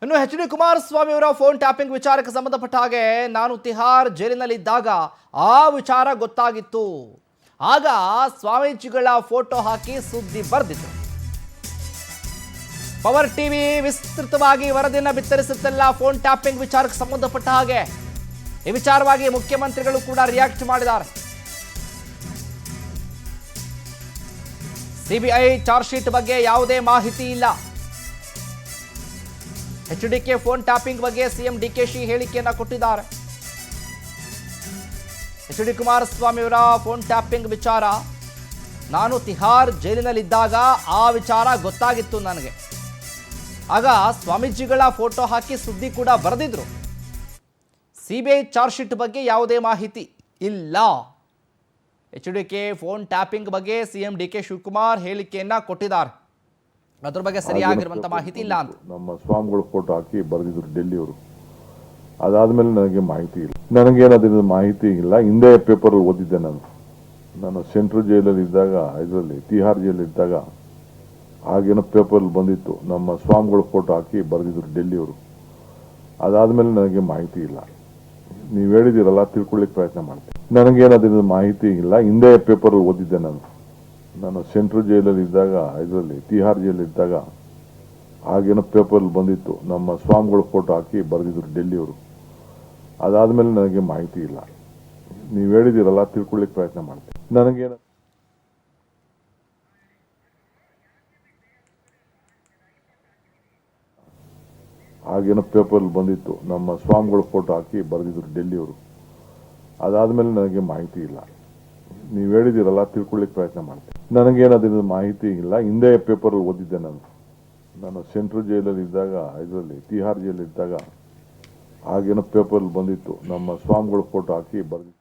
ಇನ್ನು ಎಚ್.ಡಿ. ಕುಮಾರಸ್ವಾಮಿ ಅವರ phone tapping ವಿಚಾರಕ್ಕೆ ಸಂಬಂಧಪಟ್ಟ ಹಾಗೆ ನಾನು ತಿಹಾರ್ ಜೈಲಿನಲ್ಲಿದ್ದಾಗ ಆ ವಿಚಾರ ಗೊತ್ತಾಗಿತ್ತು. ಆಗ ಸ್ವಾಮೀಜಿಗಳ ಫೋಟೋ ಹಾಕಿ ಸುದ್ದಿ ಬರೆದಿತ್ತು. ಪವರ್ ಟಿವಿ ವಿಸ್ತೃತವಾಗಿ ವರದಿಯನ್ನು ಬಿತ್ತರಿಸುತ್ತಲ್ಲ ಫೋನ್ ಟ್ಯಾಪಿಂಗ್ ವಿಚಾರಕ್ಕೆ ಸಂಬಂಧಪಟ್ಟ ಹಾಗೆ. ಈ ವಿಚಾರವಾಗಿ ಮುಖ್ಯಮಂತ್ರಿಗಳು ಕೂಡ ರಿಯಾಕ್ಟ್ ಮಾಡಿದ್ದಾರೆ. ಸಿಬಿಐ ಚಾರ್ಜ್ ಶೀಟ್ ಬಗ್ಗೆ ಯಾವುದೇ ಮಾಹಿತಿ ಇಲ್ಲ. ಎಚ್.ಡಿ.ಕೆ ಫೋನ್ ಟ್ಯಾಪಿಂಗ್ ಬಗ್ಗೆ ಸಿಎಂ ಡಿಕೆಶಿ ಹೇಳಿಕೆಯನ್ನ ಕೊಟ್ಟಿದ್ದಾರೆ. ಎಚ್.ಡಿ. ಕುಮಾರಸ್ವಾಮಿ ಅವರ ಫೋನ್ ಟ್ಯಾಪಿಂಗ್ ವಿಚಾರ ನಾನು ತಿಹಾರ್ ಜೈಲಿನಲ್ಲಿದ್ದಾಗ ಆ ವಿಚಾರ ಗೊತ್ತಾಗಿತ್ತು ನನಗೆ. ಆಗ ಸ್ವಾಮೀಜಿಗಳ ಫೋಟೋ ಹಾಕಿ ಸುದ್ದಿ ಕೂಡ ಬರೆದಿದ್ರು. ಸಿಬಿಐ ಚಾರ್ಜ್ ಶೀಟ್ ಬಗ್ಗೆ ಯಾವುದೇ ಮಾಹಿತಿ ಇಲ್ಲ. ಎಚ್.ಡಿ.ಕೆ ಫೋನ್ ಟ್ಯಾಪಿಂಗ್ ಬಗ್ಗೆ ಸಿಎಂ ಡಿ.ಕೆ ಶಿವಕುಮಾರ್ ಹೇಳಿಕೆಯನ್ನ ಕೊಟ್ಟಿದ್ದಾರೆ. ಅದ್ರ ಬಗ್ಗೆ ಸರಿಯಾಗಿರುವಂತ ಮಾಹಿತಿ ಇಲ್ಲ ಅಂತ. ನಮ್ಮ ಸ್ವಾಮಿಗಳ ಫೋಟೋ ಹಾಕಿ ಬರೆದಿದ್ರು ಡೆಲ್ಲಿಯವರು. ಅದಾದ್ಮೇಲೆ ನನಗೆ ಮಾಹಿತಿ ಇಲ್ಲ. ನನಗೇನಾದ್ರಿಂದ ಮಾಹಿತಿ ಇಲ್ಲ. ಹಿಂದೆ ಪೇಪರ್ ಓದಿದ್ದೆ. ನಾನು ಸೆಂಟ್ರಲ್ ಜೈಲಲ್ಲಿ ಇದ್ದಾಗ, ಇದರಲ್ಲಿ ತಿಹಾರ್ ಜೈಲಲ್ಲಿ ಇದ್ದಾಗ ಆಗೇನೋ ಪೇಪರ್ ಬಂದಿತ್ತು. ನಮ್ಮ ಸ್ವಾಮಿಗಳ ಫೋಟೋ ಹಾಕಿ ಬರೆದಿದ್ರು ಡೆಲ್ಲಿಯವರು. ಅದಾದ್ಮೇಲೆ ನನಗೆ ಮಾಹಿತಿ ಇಲ್ಲ. ನೀವು ಹೇಳಿದಿರಲ್ಲ, ತಿಳ್ಕೊಳ್ಳಿಕ್ಕೆ ಪ್ರಯತ್ನ ಮಾಡ್ತೀನಿ. ನನಗೇನಾದ್ರಿಂದ ಮಾಹಿತಿ ಇಲ್ಲ. ಹಿಂದೆ ಪೇಪರ್ ಓದಿದ್ದೆ. ನಾನು ಸೆಂಟ್ರಲ್ ಜೈಲಲ್ಲಿ ಇದ್ದಾಗ, ಇದರಲ್ಲಿ ತಿಹಾರ್ ಜೈಲಲ್ಲಿ ಇದ್ದಾಗ ಆಗೇನೋ ಪೇಪರ್ ಬಂದಿತ್ತು. ನಮ್ಮ ಸ್ವಾಮಿಗಳ ಫೋಟೋ ಹಾಕಿ ಬರೆದಿದ್ರು ಡೆಲ್ಲಿಯವರು. ಅದಾದ್ಮೇಲೆ ನನಗೆ ಮಾಹಿತಿ ಇಲ್ಲ. ನೀವು ಹೇಳಿದಿರಲ್ಲ, ತಿಳ್ಕೊಳ್ಳಿಕ್ಕೆ ಪ್ರಯತ್ನ ಮಾಡ್ತೀನಿ. ನನಗೇನ ಆಗೇನೋ ಪೇಪರ್ ಬಂದಿತ್ತು. ನಮ್ಮ ಸ್ವಾಮಿಗಳ ಫೋಟೋ ಹಾಕಿ ಬರೆದಿದ್ರು ಡೆಲ್ಲಿಯವರು. ಅದಾದ್ಮೇಲೆ ನನಗೆ ಮಾಹಿತಿ ಇಲ್ಲ. ನೀವು ಹೇಳಿದಿರಲ್ಲ, ತಿಳ್ಕೊಳ್ಳಿಕ್ಕೆ ಪ್ರಯತ್ನ ಮಾಡ್ತೀನಿ. ನನಗೇನಾದ್ರಿಂದ ಮಾಹಿತಿ ಇಲ್ಲ. ಹಿಂದೆ ಪೇಪರ್ ಓದಿದ್ದೆ. ನಾನು ಸೆಂಟ್ರಲ್ ಜೈಲಲ್ಲಿ ಇದ್ದಾಗ, ಇದರಲ್ಲಿ ತಿಹಾರ್ ಜೈಲಲ್ಲಿ ಇದ್ದಾಗ ಆಗೇನೋ ಪೇಪರ್ ಬಂದಿತ್ತು. ನಮ್ಮ ಸ್ವಾಮಿಗಳ ಫೋಟೋ ಹಾಕಿ ಬರೆದಿತ್ತು.